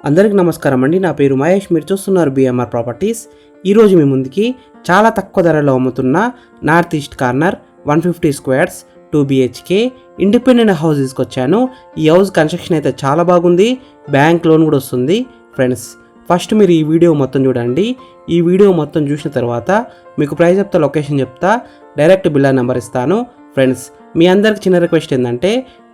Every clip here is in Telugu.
అందరికీ నమస్కారం అండి. నా పేరు మహేష్. మీరు చూస్తున్నారు బిఎంఆర్ ప్రాపర్టీస్. ఈరోజు మీ ముందుకి చాలా తక్కువ ధరలో అమ్ముతున్న north east corner 150 squares 2 BHK independent house తీసుకొచ్చాను. ఈ హౌస్ కన్స్ట్రక్షన్ అయితే చాలా బాగుంది. బ్యాంక్ లోన్ కూడా వస్తుంది. ఫ్రెండ్స్, ఫస్ట్ మీరు ఈ వీడియో మొత్తం చూడండి. ఈ వీడియో మొత్తం చూసిన తర్వాత మీకు ప్రైస్ చెప్తా, లొకేషన్ చెప్తా, డైరెక్ట్ బిల్డర్ నెంబర్ ఇస్తాను. ఫ్రెండ్స్, మీ అందరికి చిన్న రిక్వెస్ట్ ఏంటంటే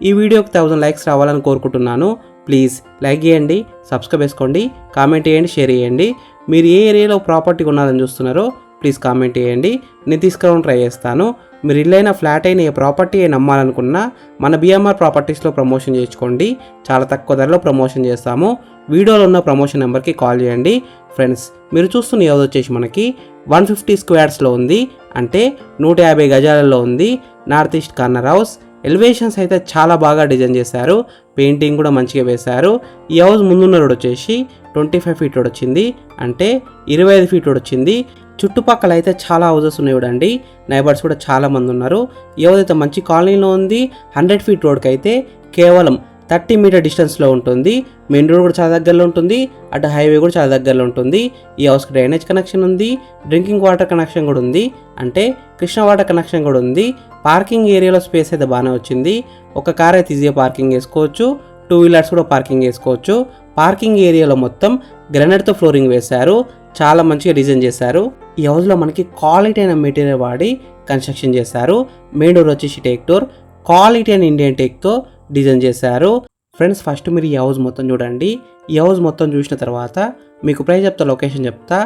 ఈ వీడియోకి 1000 లైక్స్ రావాలని కోరుకుంటున్నాను. ప్లీజ్ లైక్ చేయండి, సబ్స్క్రైబ్ చేసుకోండి, కామెంట్ చేయండి, షేర్ చేయండి. మీరు ఏ ఏరియాలో ప్రాపర్టీ కొనాలని చూస్తున్నారో ప్లీజ్ కామెంట్ చేయండి. నేను తీసుకురావడం ట్రై చేస్తాను. మీరు ఇల్లైనా ఫ్లాట్ అయినా ఏ ప్రాపర్టీ అయినా అమ్మాలనుకున్నా మన బిఎంఆర్ ప్రాపర్టీస్లో ప్రమోషన్ చేసుకోండి. చాలా తక్కువ ధరలో ప్రమోషన్ చేస్తాము. వీడియోలో ఉన్న ప్రమోషన్ నెంబర్కి కాల్ చేయండి. ఫ్రెండ్స్, మీరు చూస్తున్న హౌస్ వచ్చేసి మనకి 150 స్క్వేర్స్లో ఉంది, అంటే 150 గజాలలో ఉంది. North east corner house. Elevations అయితే చాలా బాగా డిజైన్ చేశారు. పెయింటింగ్ కూడా మంచిగా వేశారు. ఈ హౌస్ ముందున్న రోడ్ వచ్చేసి 25 ఫీట్ రోడ్ వచ్చింది, అంటే 25 ఫీట్ రోడ్ వచ్చింది. చుట్టుపక్కల అయితే చాలా హౌసెస్ ఉన్నాయి చూడండి. నైబర్స్ కూడా చాలా మంది ఉన్నారు. ఈ హౌస్ అయితే మంచి కాలనీలో ఉంది. 100 ఫీట్ రోడ్కి అయితే కేవలం 30 మీటర్ డిస్టెన్స్లో ఉంటుంది. మెయిన్ రోడ్ కూడా చాలా దగ్గరలో ఉంటుంది. అటు హైవే కూడా చాలా దగ్గరలో ఉంటుంది. ఈ హౌస్కి డ్రైనేజ్ కనెక్షన్ ఉంది, డ్రింకింగ్ వాటర్ కనెక్షన్ కూడా ఉంది, అంటే కృష్ణ వాటర్ కనెక్షన్ కూడా ఉంది. పార్కింగ్ ఏరియాలో స్పేస్ అయితే బాగానే వచ్చింది. ఒక కార్ అయితే ఈజీగా పార్కింగ్ చేసుకోవచ్చు, 2 వీలర్స్ కూడా పార్కింగ్ చేసుకోవచ్చు. పార్కింగ్ ఏరియాలో మొత్తం గ్రానైట్తో ఫ్లోరింగ్ వేశారు. చాలా మంచిగా డిజైన్ చేశారు. ఈ హౌస్లో మనకి క్వాలిటీ అయిన మెటీరియల్ వాడి కన్స్ట్రక్షన్ చేశారు. మెయిన్ డోర్ వచ్చేసి టేక్ డోర్, క్వాలిటీ అయిన ఇండియన్ టేక్తో డిజైన్ చేశారు. ఫ్రెండ్స్, ఫస్ట్ మీరు ఈ హౌస్ మొత్తం చూడండి. ఈ హౌస్ మొత్తం చూసిన తర్వాత మీకు ప్రైస్ చెప్తా, లొకేషన్ చెప్తా,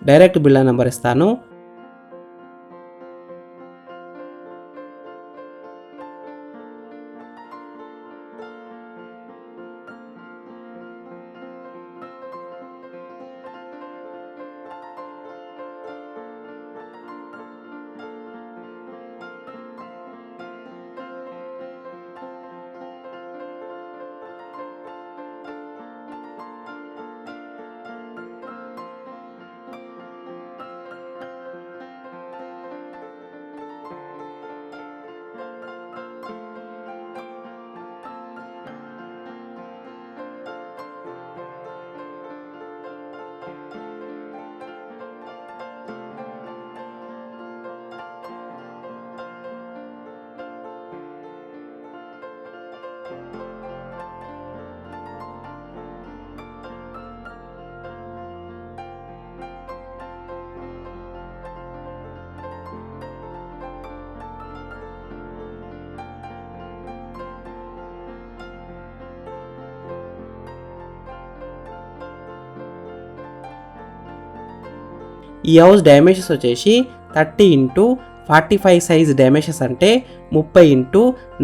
డైరెక్ట్ బిల్డర్ నెంబర్ ఇస్తాను. ఈ హౌస్ డైమెన్షన్స్ వచ్చేసి 30 x 45 సైజ్ డైమెన్షన్స్, అంటే 30 x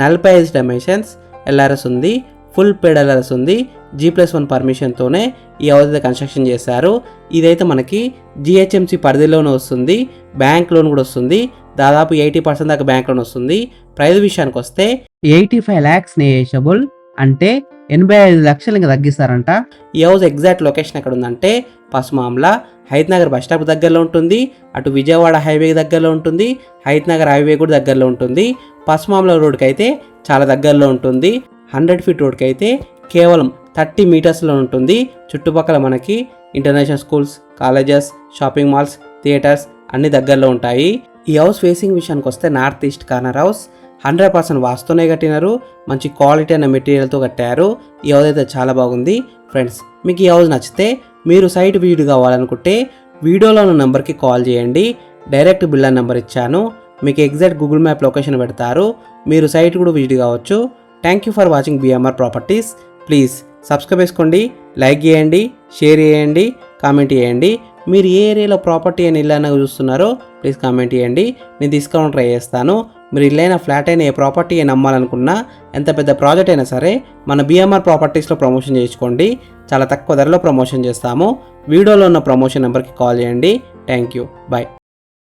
45 డైమెన్షన్స్. ఎల్ఆర్ఎస్ ఉంది, ఫుల్ పేడ్ ఎల్ఆర్ఎస్ ఉంది. G+1 పర్మిషన్తోనే ఈ హౌస్ అయితే కన్స్ట్రక్షన్ చేశారు. ఇదైతే మనకి GHMC పరిధిలోనే వస్తుంది. బ్యాంక్ లోన్ కూడా వస్తుంది. దాదాపు 80% దాకా బ్యాంక్ లోన్ వస్తుంది. ప్రైస్ విషయానికి వస్తే 85 lakhs నెగోషియబుల్, అంటే 85 లక్షలు ఇంకా తగ్గిస్తారంట. ఈ హౌస్ ఎగ్జాక్ట్ లొకేషన్ ఎక్కడ ఉందంటే పసుమామ్ల హైత్నగర్ బస్ స్టాప్ దగ్గరలో ఉంటుంది. అటు విజయవాడ హైవే దగ్గరలో ఉంటుంది. హైత్నగర్ హైవే కూడా దగ్గరలో ఉంటుంది. పసుమామ్ల రోడ్కి అయితే చాలా దగ్గరలో ఉంటుంది. 100 ఫీట్ రోడ్కి అయితే కేవలం 30 మీటర్స్లో ఉంటుంది. చుట్టుపక్కల మనకి international schools, colleges, shopping malls, theatres అన్ని దగ్గరలో ఉంటాయి. ఈ హౌస్ ఫేసింగ్ విషయానికి వస్తే నార్త్ ఈస్ట్ కార్నర్ హౌస్ 100% వాస్తునే కట్టినారు. మంచి క్వాలిటీ అయిన మెటీరియల్తో కట్టారు. ఈ హౌస్ అయితే చాలా బాగుంది. ఫ్రెండ్స్, మీకు ఈ హౌస్ నచ్చితే మీరు సైట్ విజిట్ కావాలనుకుంటే వీడియోలో ఉన్న నెంబర్కి కాల్ చేయండి. డైరెక్ట్ బిల్డర్ నెంబర్ ఇచ్చాను. మీకు ఎగ్జాక్ట్ గూగుల్ మ్యాప్ లొకేషన్ పెడతారు. మీరు సైట్ కూడా విజిట్ కావచ్చు. Thank you for watching BMR properties. Please subscribe చేసుకోండి, లైక్ చేయండి, షేర్ చేయండి, కామెంట్ చేయండి. మీరు ఏ ఏరియాలో ప్రాపర్టీ అని ఇల్లు చూస్తున్నారో ప్లీజ్ కామెంట్ చేయండి. నేను తీసుకురావడం ట్రై చేస్తాను. మీరు ఇల్లైనా ఫ్లాట్ అయినా ఏ ప్రాపర్టీ అయినా అమ్మాలనుకున్నా, ఎంత పెద్ద ప్రాజెక్ట్ అయినా సరే మన బిఎంఆర్ ప్రాపర్టీస్లో ప్రమోషన్ చేసుకోండి. చాలా తక్కువ ధరలో ప్రమోషన్ చేస్తాము. వీడియోలో ఉన్న ప్రమోషన్ నెంబర్కి కాల్ చేయండి. Thank you, bye.